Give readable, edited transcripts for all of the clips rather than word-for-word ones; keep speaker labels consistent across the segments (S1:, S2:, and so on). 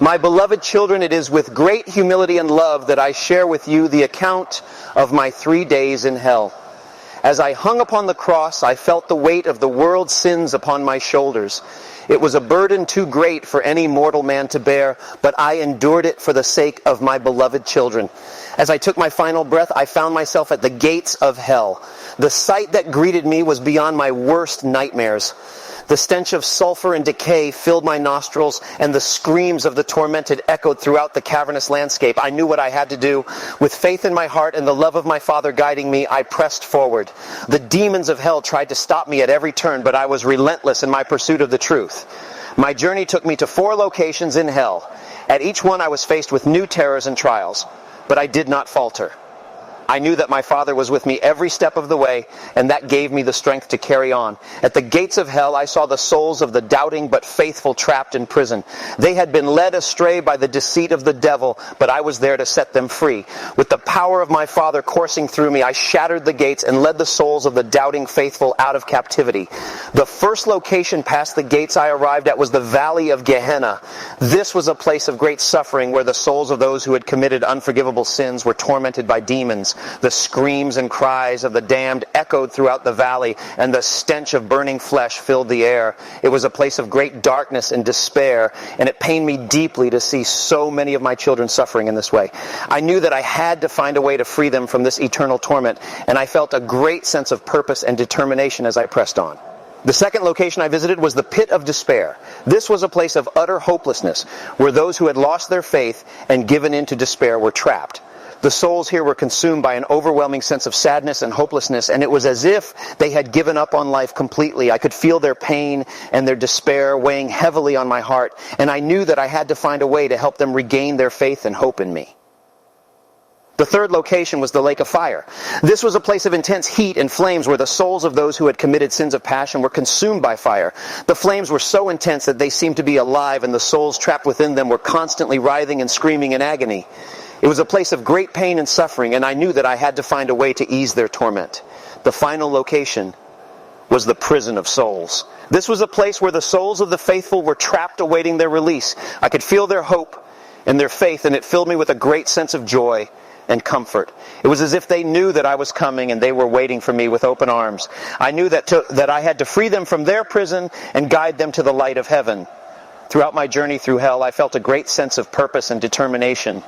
S1: My beloved children, it is with great humility and love that I share with you the account of my 3 days in hell. As I hung upon the cross, I felt the weight of the world's sins upon my shoulders. It was a burden too great for any mortal man to bear, but I endured it for the sake of my beloved children. As I took my final breath, I found myself at the gates of hell. The sight that greeted me was beyond my worst nightmares. The stench of sulfur and decay filled my nostrils, and the screams of the tormented echoed throughout the cavernous landscape. I knew what I had to do. With faith in my heart and the love of my Father guiding me, I pressed forward. The demons of hell tried to stop me at every turn, but I was relentless in my pursuit of the truth. My journey took me to 4 locations in hell. At each one I was faced with new terrors and trials, but I did not falter. I knew that my Father was with me every step of the way, and that gave me the strength to carry on. At the gates of hell, I saw the souls of the doubting but faithful trapped in prison. They had been led astray by the deceit of the devil, but I was there to set them free. With the power of my Father coursing through me, I shattered the gates and led the souls of the doubting faithful out of captivity. The first location past the gates I arrived at was the valley of Gehenna. This was a place of great suffering where the souls of those who had committed unforgivable sins were tormented by demons. The screams and cries of the damned echoed throughout the valley, and the stench of burning flesh filled the air. It was a place of great darkness and despair, and it pained me deeply to see so many of my children suffering in this way. I knew that I had to find a way to free them from this eternal torment, and I felt a great sense of purpose and determination as I pressed on. The second location I visited was the pit of despair. This was a place of utter hopelessness, where those who had lost their faith and given in to despair were trapped. The souls here were consumed by an overwhelming sense of sadness and hopelessness, and it was as if they had given up on life completely. I could feel their pain and their despair weighing heavily on my heart, and I knew that I had to find a way to help them regain their faith and hope in me. The third location was the lake of fire. This was a place of intense heat and flames where the souls of those who had committed sins of passion were consumed by fire. The flames were so intense that they seemed to be alive, and the souls trapped within them were constantly writhing and screaming in agony. It was a place of great pain and suffering, and I knew that I had to find a way to ease their torment. The final location was the prison of souls. This was a place where the souls of the faithful were trapped awaiting their release. I could feel their hope and their faith, and it filled me with a great sense of joy and comfort. It was as if they knew that I was coming, and they were waiting for me with open arms. I knew that I had to free them from their prison and guide them to the light of heaven. Throughout my journey through hell, I felt a great sense of purpose and determination.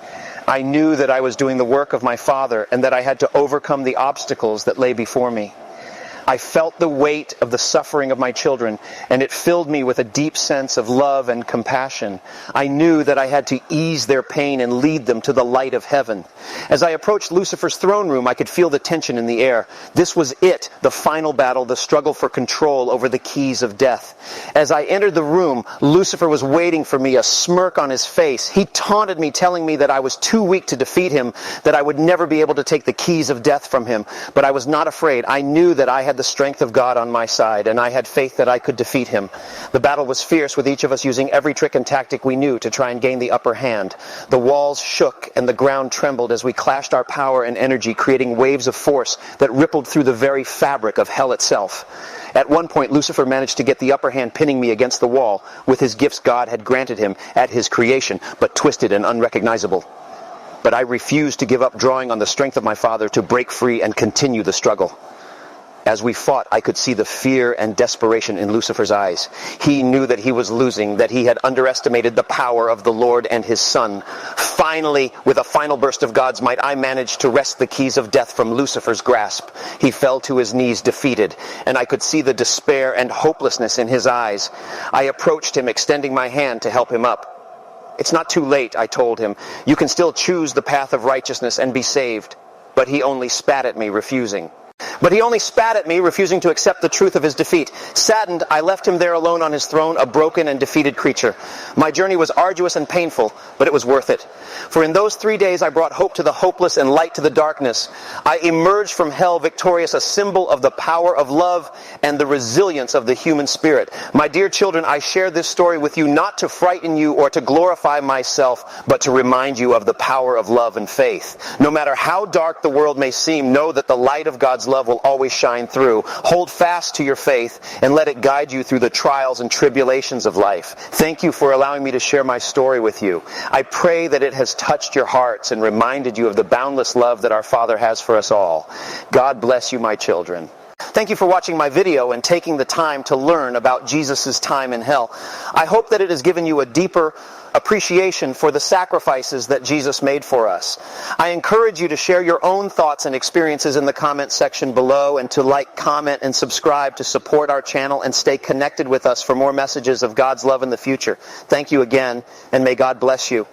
S1: I knew that I was doing the work of my Father, and that I had to overcome the obstacles that lay before me. I felt the weight of the suffering of my children, and it filled me with a deep sense of love and compassion. I knew that I had to ease their pain and lead them to the light of heaven. As I approached Lucifer's throne room, I could feel the tension in the air. This was it, the final battle, the struggle for control over the keys of death. As I entered the room, Lucifer was waiting for me, a smirk on his face. He taunted me, telling me that I was too weak to defeat him, that I would never be able to take the keys of death from him. But I was not afraid. I knew that I had the strength of God on my side, and I had faith that I could defeat him. The battle was fierce, with each of us using every trick and tactic we knew to try and gain the upper hand. The walls shook and the ground trembled as we clashed our power and energy, creating waves of force that rippled through the very fabric of hell itself. At one point, Lucifer managed to get the upper hand, pinning me against the wall with his gifts God had granted him at his creation, but twisted and unrecognizable. But I refused to give up, drawing on the strength of my Father to break free and continue the struggle. As we fought, I could see the fear and desperation in Lucifer's eyes. He knew that he was losing, that he had underestimated the power of the Lord and his Son. Finally, with a final burst of God's might, I managed to wrest the keys of death from Lucifer's grasp. He fell to his knees defeated, and I could see the despair and hopelessness in his eyes. I approached him, extending my hand to help him up. "It's not too late," I told him. "You can still choose the path of righteousness and be saved." But he only spat at me, refusing to accept the truth of his defeat. Saddened, I left him there alone on his throne, a broken and defeated creature. My journey was arduous and painful, but it was worth it. For in those 3 days I brought hope to the hopeless and light to the darkness. I emerged from hell victorious, a symbol of the power of love and the resilience of the human spirit. My dear children, I share this story with you not to frighten you or to glorify myself, but to remind you of the power of love and faith. No matter how dark the world may seem, know that the light of God's love will will always shine through. Hold fast to your faith and let it guide you through the trials and tribulations of life. Thank you for allowing me to share my story with you. I pray that it has touched your hearts and reminded you of the boundless love that our Father has for us all. God bless you, my children. Thank you for watching my video and taking the time to learn about Jesus' time in hell. I hope that it has given you a deeper appreciation for the sacrifices that Jesus made for us. I encourage you to share your own thoughts and experiences in the comments section below, and to like, comment, and subscribe to support our channel and stay connected with us for more messages of God's love in the future. Thank you again, and may God bless you.